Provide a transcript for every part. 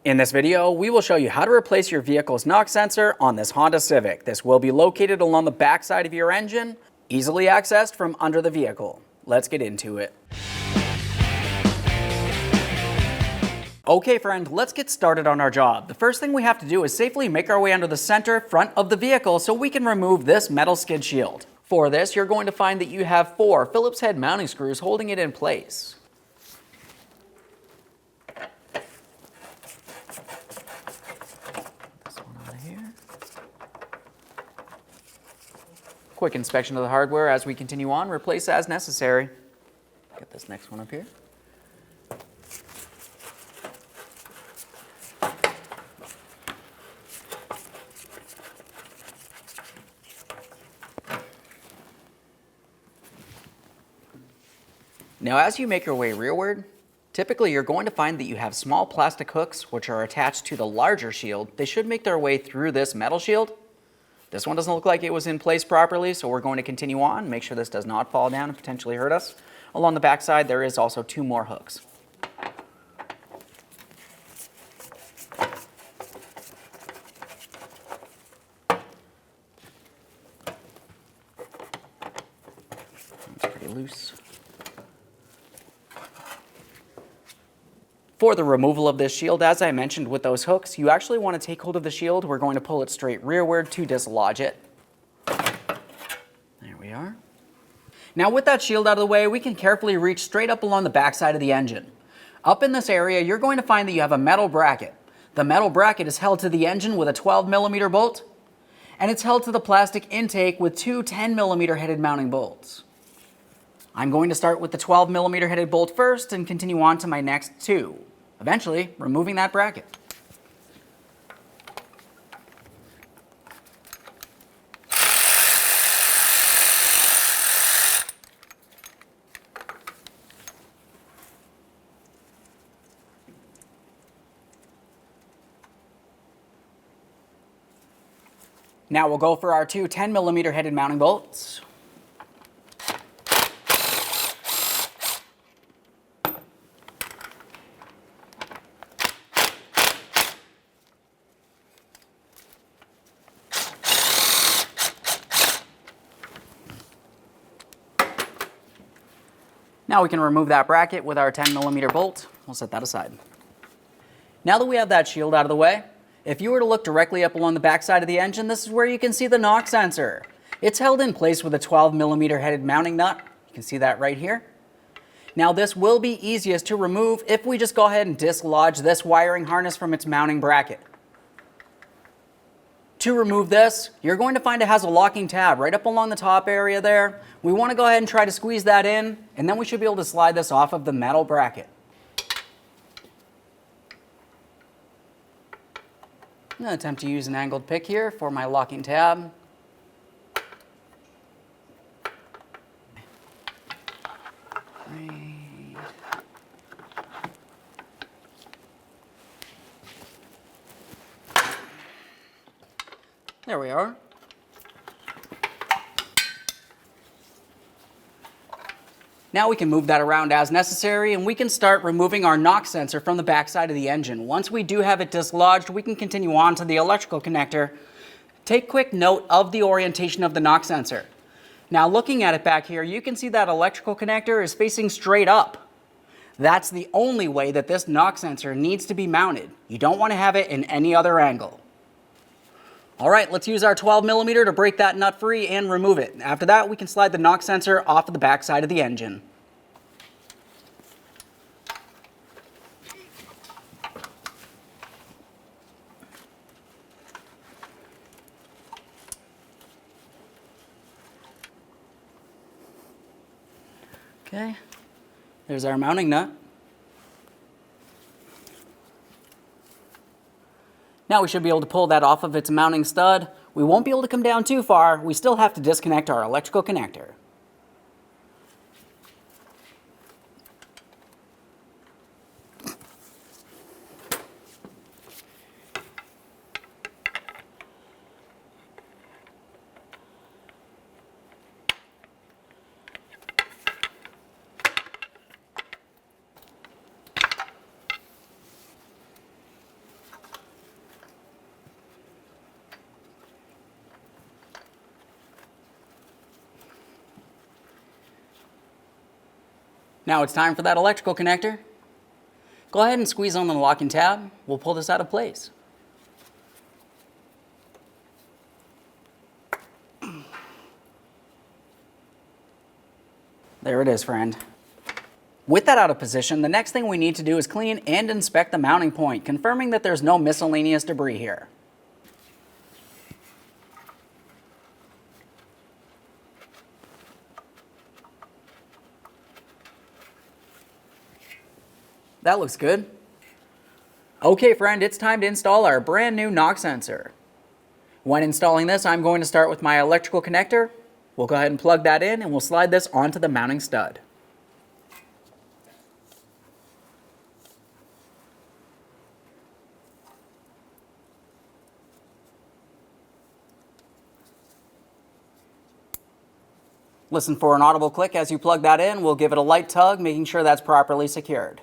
In this video, we will show you how to replace your vehicle's knock sensor on this Honda Civic. This will be located along the back side of your engine, easily accessed from under the vehicle. Let's get into it. Okay friend, let's get started on our job. The first thing we have to do is safely make our way under the center front of the vehicle so we can remove this metal skid shield. For this, you're going to find that you have 4 Phillips head mounting screws holding it in place. This one out of here. Quick inspection of the hardware as we continue on, replace as necessary. Get this next one up here. Now as you make your way rearward, typically you're going to find that you have small plastic hooks which are attached to the larger shield. They should make their way through this metal shield. This one doesn't look like it was in place properly, so we're going to continue on, make sure this does not fall down and potentially hurt us. Along the back side there is also 2 more hooks. It's pretty loose. For the removal of this shield, as I mentioned with those hooks, you actually want to take hold of the shield. We're going to pull it straight rearward to dislodge it. There we are. Now with that shield out of the way, we can carefully reach straight up along the backside of the engine. Up in this area, you're going to find that you have a metal bracket. The metal bracket is held to the engine with a 12mm bolt, and it's held to the plastic intake with 2 10mm headed mounting bolts. I'm going to start with the 12mm headed bolt first and continue on to my next 2. Eventually, removing that bracket. Now we'll go for our 2 10mm headed mounting bolts. Now we can remove that bracket with our 10mm bolt. We'll set that aside. Now that we have that shield out of the way, if you were to look directly up along the backside of the engine, this is where you can see the knock sensor. It's held in place with a 12mm headed mounting nut. You can see that right here. Now this will be easiest to remove if we just go ahead and dislodge this wiring harness from its mounting bracket. To remove this, you're going to find it has a locking tab right up along the top area there. We want to go ahead and try to squeeze that in, and then we should be able to slide this off of the metal bracket. I'm going to attempt to use an angled pick here for my locking tab. There we are. Now we can move that around as necessary, and we can start removing our knock sensor from the backside of the engine. Once we do have it dislodged, we can continue on to the electrical connector. Take quick note of the orientation of the knock sensor. Now looking at it back here, you can see that electrical connector is facing straight up. That's the only way that this knock sensor needs to be mounted. You don't want to have it in any other angle. All right, let's use our 12mm to break that nut free and remove it. After that, we can slide the knock sensor off of the back side of the engine. Okay, there's our mounting nut. Now we should be able to pull that off of its mounting stud. We won't be able to come down too far. We still have to disconnect our electrical connector. Now it's time for that electrical connector. Go ahead and squeeze on the locking tab. We'll pull this out of place. There it is, friend. With that out of position, the next thing we need to do is clean and inspect the mounting point, confirming that there's no miscellaneous debris here. That looks good. Okay, friend, it's time to install our brand new knock sensor. When installing this, I'm going to start with my electrical connector. We'll go ahead and plug that in and we'll slide this onto the mounting stud. Listen for an audible click as you plug that in. We'll give it a light tug, making sure that's properly secured.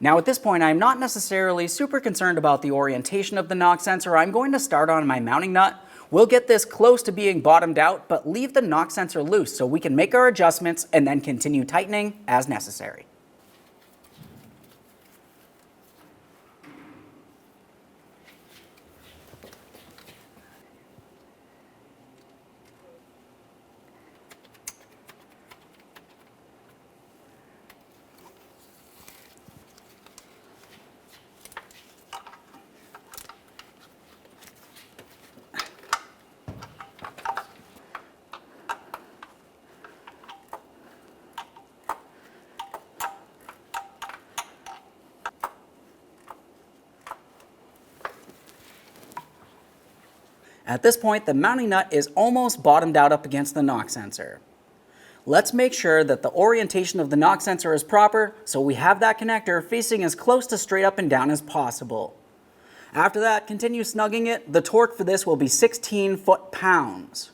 Now at this point, I'm not necessarily super concerned about the orientation of the knock sensor. I'm going to start on my mounting nut. We'll get this close to being bottomed out, but leave the knock sensor loose so we can make our adjustments and then continue tightening as necessary. At this point, the mounting nut is almost bottomed out up against the knock sensor. Let's make sure that the orientation of the knock sensor is proper, so we have that connector facing as close to straight up and down as possible. After that, continue snugging it. The torque for this will be 16 foot-pounds.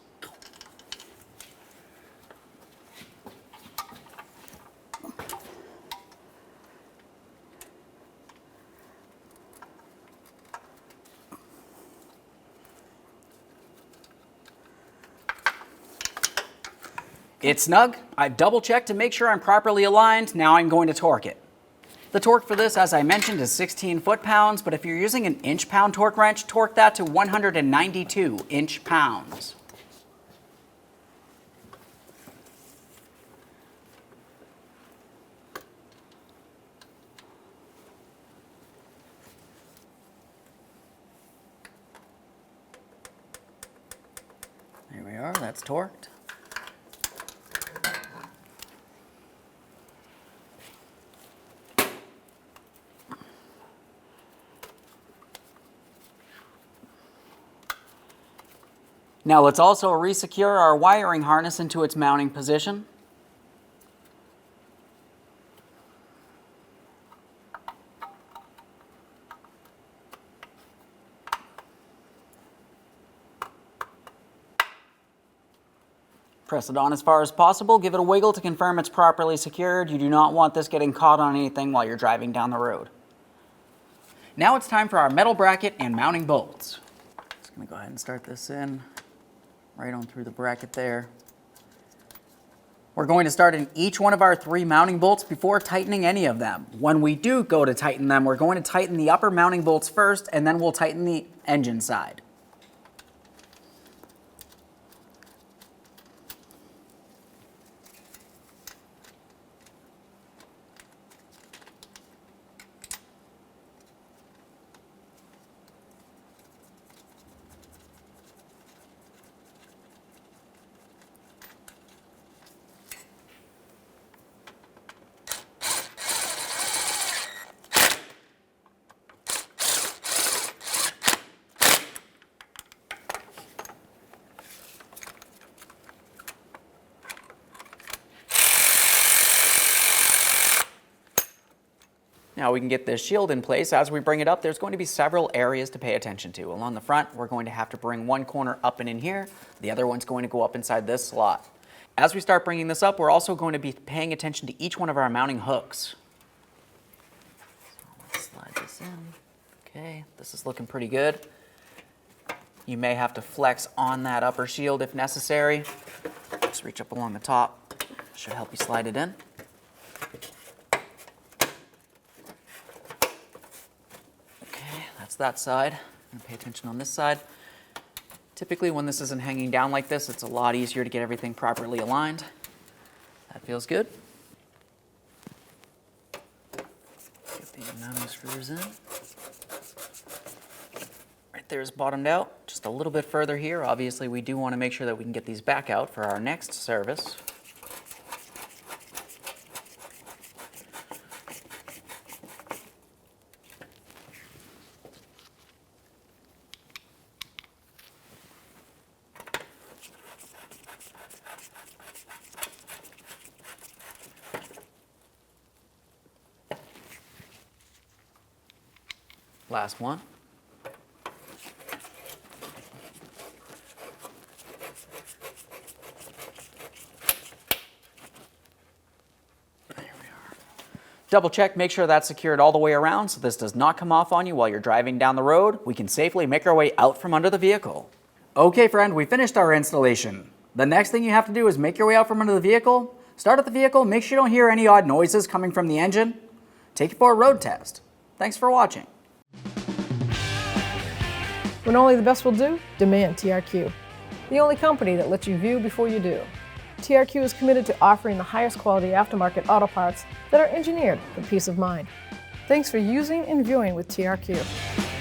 It's snug. I've double checked to make sure I'm properly aligned. Now I'm going to torque it. The torque for this, as I mentioned, is 16 foot-pounds, but if you're using an inch-pound torque wrench, torque that to 192 inch-pounds. There we are, that's torqued. Now let's also resecure our wiring harness into its mounting position. Press it on as far as possible, give it a wiggle to confirm it's properly secured. You do not want this getting caught on anything while you're driving down the road. Now it's time for our metal bracket and mounting bolts. Just going to go ahead and start this in. Right on through the bracket there. We're going to start in each one of our 3 mounting bolts before tightening any of them. When we do go to tighten them, we're going to tighten the upper mounting bolts first, and then we'll tighten the engine side. Now we can get this shield in place. As we bring it up, there's going to be several areas to pay attention to. Along the front, we're going to have to bring one corner up and in here. The other one's going to go up inside this slot. As we start bringing this up, we're also going to be paying attention to each one of our mounting hooks. So let's slide this in. Okay, this is looking pretty good. You may have to flex on that upper shield if necessary. Just reach up along the top. Should help you slide it in. Okay, that's that side. And pay attention on this side. Typically when this isn't hanging down like this, it's a lot easier to get everything properly aligned. That feels good. Get these mounting screws in. Right there is bottomed out. Just a little bit further here. Obviously we do want to make sure that we can get these back out for our next service. Last one. There we are. Double check, make sure that's secured all the way around so this does not come off on you while you're driving down the road. We can safely make our way out from under the vehicle. Okay friend, we finished our installation. The next thing you have to do is make your way out from under the vehicle, start at the vehicle, make sure you don't hear any odd noises coming from the engine. Take it for a road test. Thanks for watching. When only the best will do, demand TRQ. The only company that lets you view before you do. TRQ is committed to offering the highest quality aftermarket auto parts that are engineered for peace of mind. Thanks for using and viewing with TRQ.